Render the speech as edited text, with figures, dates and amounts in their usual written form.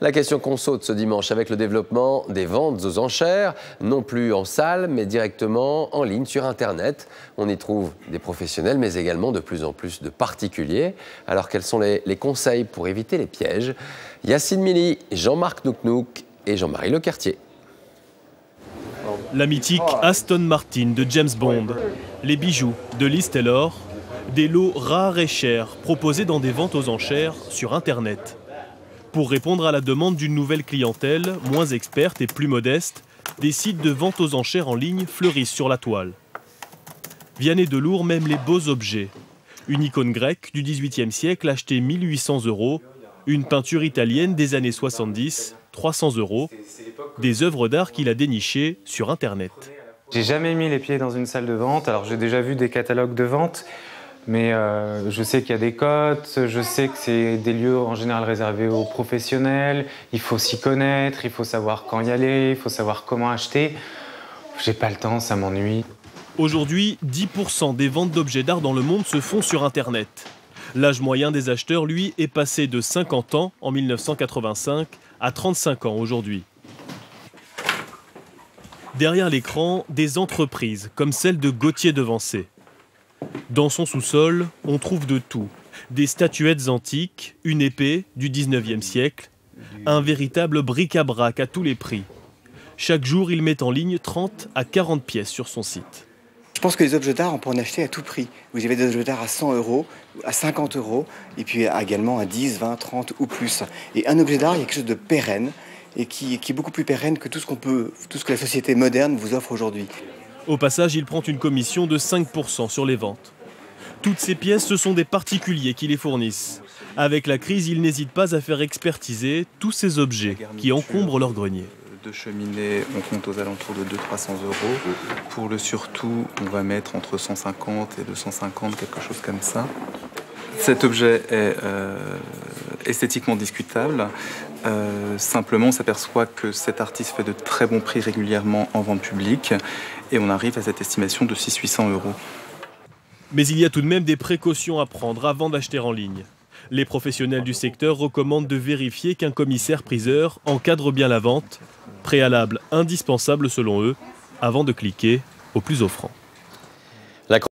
La question qu'on saute ce dimanche avec le développement des ventes aux enchères, non plus en salle, mais directement en ligne sur Internet. On y trouve des professionnels, mais également de plus en plus de particuliers. Alors, quels sont les conseils pour éviter les pièges? Yacine Mili, Jean-Marc Nouknouk et Jean-Marie Lecartier. La mythique Aston Martin de James Bond, les bijoux de Liz Taylor, des lots rares et chers proposés dans des ventes aux enchères sur Internet. Pour répondre à la demande d'une nouvelle clientèle, moins experte et plus modeste, des sites de vente aux enchères en ligne fleurissent sur la toile. Vianney Delour même les beaux objets. Une icône grecque du XVIIIe siècle achetée 1 800 €, une peinture italienne des années 70, 300 €, des œuvres d'art qu'il a dénichées sur Internet. J'ai jamais mis les pieds dans une salle de vente, alors j'ai déjà vu des catalogues de vente, mais je sais qu'il y a des cotes, je sais que c'est des lieux en général réservés aux professionnels, il faut s'y connaître, il faut savoir quand y aller, il faut savoir comment acheter. J'ai pas le temps, ça m'ennuie. Aujourd'hui, 10% des ventes d'objets d'art dans le monde se font sur Internet. L'âge moyen des acheteurs, lui, est passé de 50 ans en 1985 à 35 ans aujourd'hui. Derrière l'écran, des entreprises comme celle de Gauthier Devancé. Dans son sous-sol, on trouve de tout. Des statuettes antiques, une épée du 19e siècle, un véritable bric-à-brac à tous les prix. Chaque jour, il met en ligne 30 à 40 pièces sur son site. Je pense que les objets d'art, on peut en acheter à tout prix. Vous avez des objets d'art à 100 €, à 50 €, et puis également à 10, 20, 30 ou plus. Et un objet d'art, il y a quelque chose de pérenne, et qui est beaucoup plus pérenne que tout ce que la société moderne vous offre aujourd'hui. Au passage, il prend une commission de 5% sur les ventes. Toutes ces pièces, ce sont des particuliers qui les fournissent. Avec la crise, il n'hésite pas à faire expertiser tous ces objets qui encombrent leur grenier. De cheminée, on compte aux alentours de 200-300 €. Pour le surtout, on va mettre entre 150 et 250, quelque chose comme ça. Cet objet est esthétiquement discutable. Simplement, on s'aperçoit que cet artiste fait de très bons prix régulièrement en vente publique et on arrive à cette estimation de 600-800 €. Mais il y a tout de même des précautions à prendre avant d'acheter en ligne. Les professionnels du secteur recommandent de vérifier qu'un commissaire-priseur encadre bien la vente, préalable indispensable selon eux, avant de cliquer au plus offrant.